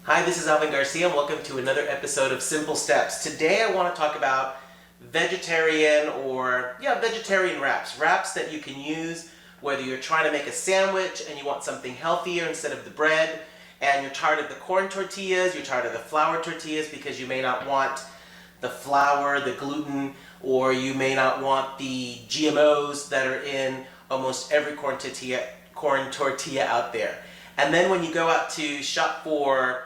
Hi, this is Alvin Garcia and welcome to another episode of Simple Steps. Today I want to talk about vegetarian vegetarian wraps. Wraps that you can use whether you're trying to make a sandwich and you want something healthier instead of the bread, and you're tired of the corn tortillas, you're tired of the flour tortillas because you may not want the flour, the gluten, or you may not want the GMOs that are in almost every corn tortilla out there. And then when you go out to shop for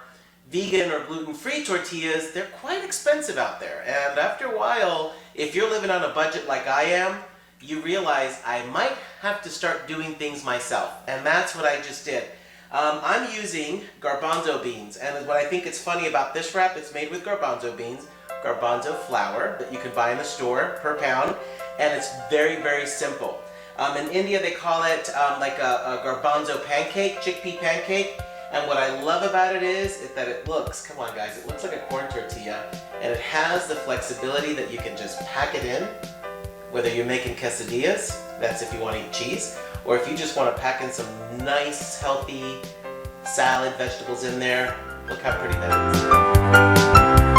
vegan or gluten-free tortillas, they're quite expensive out there. And after a while, if you're living on a budget like I am, you realize I might have to start doing things myself. And that's what I just did. I'm using garbanzo beans. And what I think is funny about this wrap, it's made with garbanzo beans, garbanzo flour that you can buy in the store per pound. And it's very, very simple. In India, they call it like a garbanzo pancake, chickpea pancake. And what I love about it is that it looks, come on guys, it looks like a corn tortilla, and it has the flexibility that you can just pack it in, whether you're making quesadillas, that's if you want to eat cheese, or if you just want to pack in some nice, healthy salad, vegetables in there. Look how pretty that is.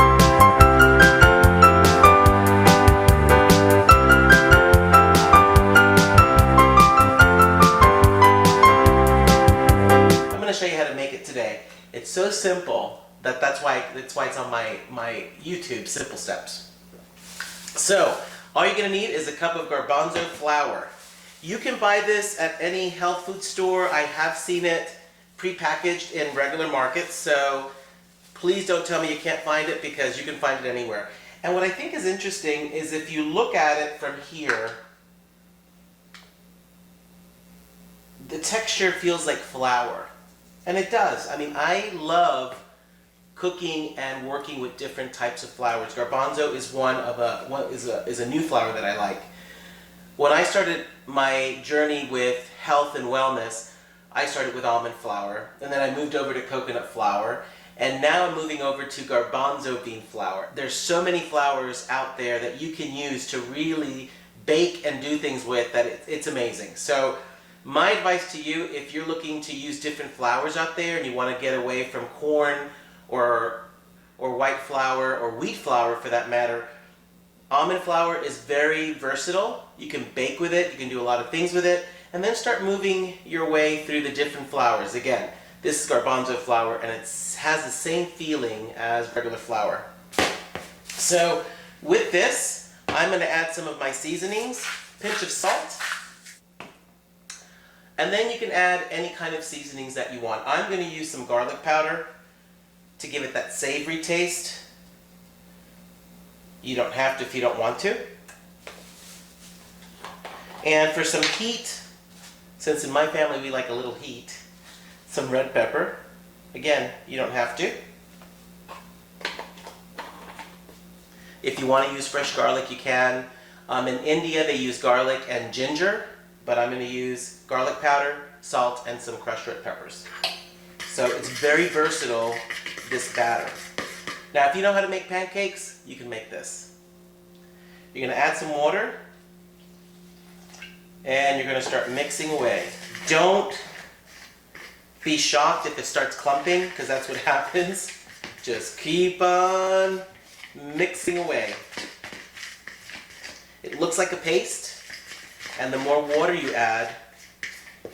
Show you how to make it today. It's so simple that's why it's on my YouTube, Simple Steps. So all you're gonna need is a cup of garbanzo flour. You can buy this at any health food store. I have seen it pre-packaged in regular markets, so please don't tell me you can't find it, because you can find it anywhere. And what I think is interesting is if you look at it from here, the texture feels like flour. And it does. I mean, I love cooking and working with different types of flours. Garbanzo is is a new flour that I like. When I started my journey with health and wellness, I started with almond flour, and then I moved over to coconut flour, and now I'm moving over to garbanzo bean flour. There's so many flours out there that you can use to really bake and do things with that it's amazing. So my advice to you, if you're looking to use different flours out there and you want to get away from corn or white flour or wheat flour for that matter, almond flour is very versatile. You can bake with it, you can do a lot of things with it, and then start moving your way through the different flours. Again, this is garbanzo flour and it has the same feeling as regular flour. So with this, I'm going to add some of my seasonings, pinch of salt. And then you can add any kind of seasonings that you want. I'm going to use some garlic powder to give it that savory taste. You don't have to if you don't want to. And for some heat, since in my family we like a little heat, some red pepper. Again, you don't have to. If you want to use fresh garlic, you can. In India, they use garlic and ginger, but I'm going to use garlic powder, salt, and some crushed red peppers. So it's very versatile, this batter. Now, if you know how to make pancakes, you can make this. You're going to add some water, and you're going to start mixing away. Don't be shocked if it starts clumping, because that's what happens. Just keep on mixing away. It looks like a paste. And the more water you add,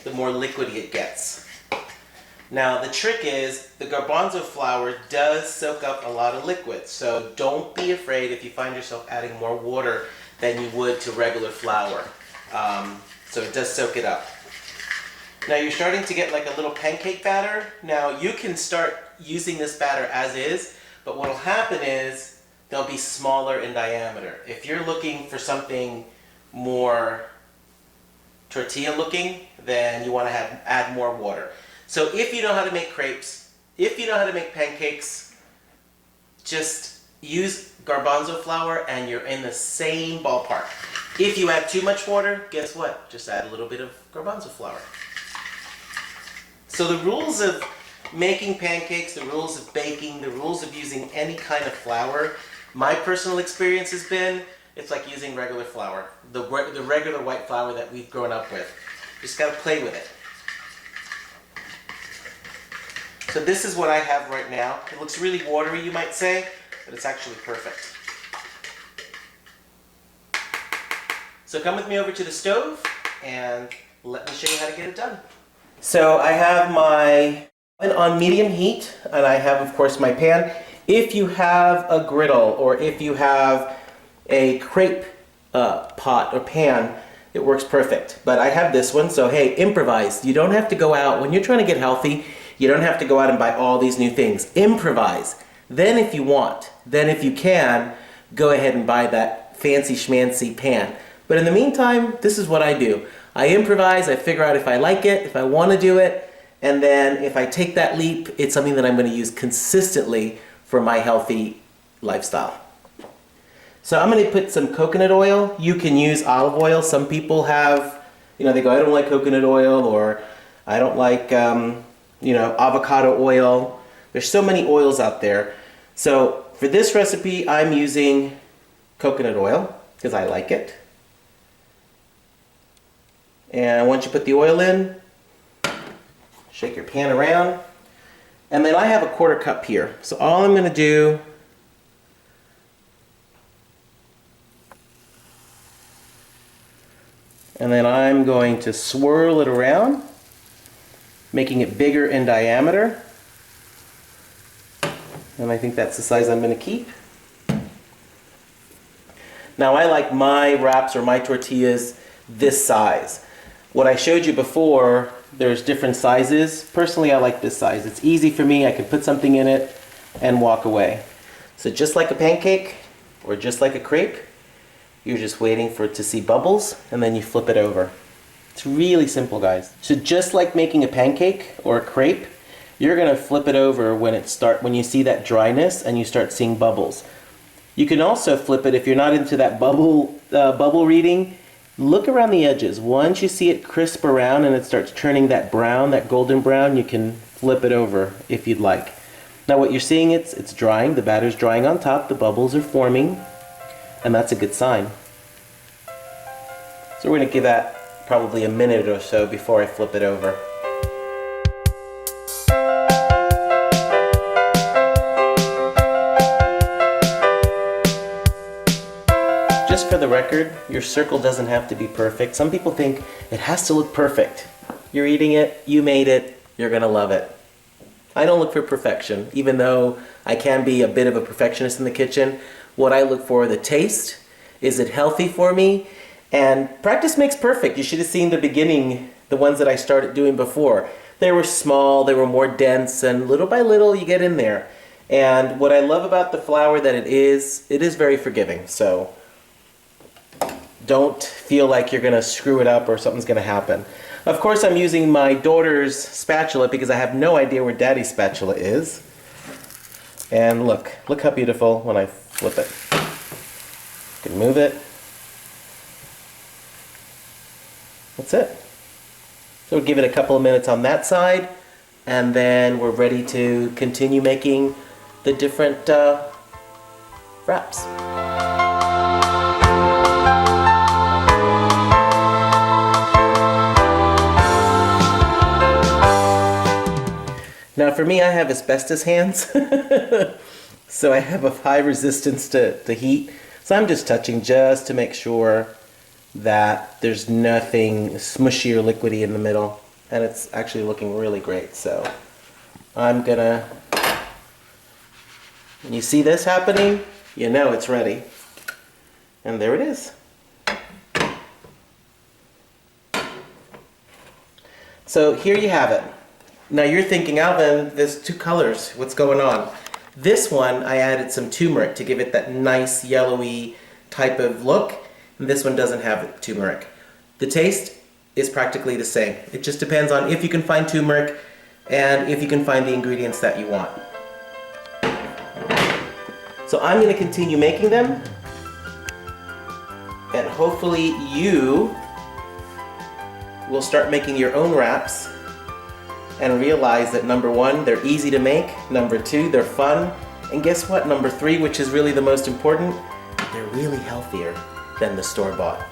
the more liquidy it gets. Now the trick is, the garbanzo flour does soak up a lot of liquid, so don't be afraid if you find yourself adding more water than you would to regular flour. So it does soak it up. Now you're starting to get like a little pancake batter. Now you can start using this batter as is, but what will happen is they'll be smaller in diameter. If you're looking for something more tortilla looking, then you want to add more water. So if you know how to make crepes, if you know how to make pancakes, just use garbanzo flour and you're in the same ballpark. If you add too much water, guess what? Just add a little bit of garbanzo flour. So the rules of making pancakes, the rules of baking, the rules of using any kind of flour, my personal experience has been, it's like using regular flour, the regular white flour that we've grown up with. Just got to play with it. So this is what I have right now. It looks really watery, you might say, but it's actually perfect. So come with me over to the stove and let me show you how to get it done. So I have my oven on medium heat, and I have, of course, my pan. If you have a griddle or if you have a crepe pot or pan, it works perfect. But I have this one, so hey, improvise. You don't have to go out, when you're trying to get healthy, you don't have to go out and buy all these new things. Improvise. Then if you want, then if you can, go ahead and buy that fancy schmancy pan. But in the meantime, this is what I do. I improvise, I figure out if I like it, if I want to do it, and then if I take that leap, it's something that I'm going to use consistently for my healthy lifestyle. So I'm going to put some coconut oil. You can use olive oil. Some people have, they go, I don't like coconut oil, or I don't like, avocado oil. There's so many oils out there. So for this recipe, I'm using coconut oil because I like it. And once you put the oil in, shake your pan around. And then I have a 1/4 cup here. So all I'm going to do and then I'm going to swirl it around, making it bigger in diameter. And I think that's the size I'm going to keep. Now I like my wraps or my tortillas this size. What I showed you before, there's different sizes. Personally, I like this size. It's easy for me. I can put something in it and walk away. So just like a pancake or just like a crepe, you're just waiting for it to see bubbles and then you flip it over. It's really simple, guys. So just like making a pancake or a crepe, you're gonna flip it over when you see that dryness and you start seeing bubbles. You can also flip it if you're not into that bubble reading. Look around the edges. Once you see it crisp around and it starts turning that brown, that golden brown, you can flip it over if you'd like. Now what you're seeing, it's drying. The batter's drying on top. The bubbles are forming, and that's a good sign. So we're going to give that probably a minute or so before I flip it over. Just for the record, your circle doesn't have to be perfect. Some people think it has to look perfect. You're eating it, you made it, you're gonna love it. I don't look for perfection, even though I can be a bit of a perfectionist in the kitchen. What I look for, the taste, is it healthy for me? And practice makes perfect. You should have seen the beginning, the ones that I started doing before. They were small, they were more dense, and little by little you get in there. And what I love about the flour that it is very forgiving. So don't feel like you're gonna screw it up or something's gonna happen. Of course, I'm using my daughter's spatula because I have no idea where Daddy's spatula is. And look how beautiful when I flip it. You can move it. That's it. So we'll give it a couple of minutes on that side, and then we're ready to continue making the different wraps. Now for me, I have asbestos hands, so I have a high resistance to heat. So I'm just touching just to make sure that there's nothing smushy or liquidy in the middle. And it's actually looking really great. So I'm gonna, when you see this happening, you know it's ready. And there it is. So here you have it. Now you're thinking, Alvin, there's two colors. What's going on? This one, I added some turmeric to give it that nice yellowy type of look. And this one doesn't have turmeric. The taste is practically the same. It just depends on if you can find turmeric and if you can find the ingredients that you want. So I'm going to continue making them. And hopefully you will start making your own wraps and realize that number one, they're easy to make. Number two, they're fun. And guess what? Number three, which is really the most important, they're really healthier than the store-bought.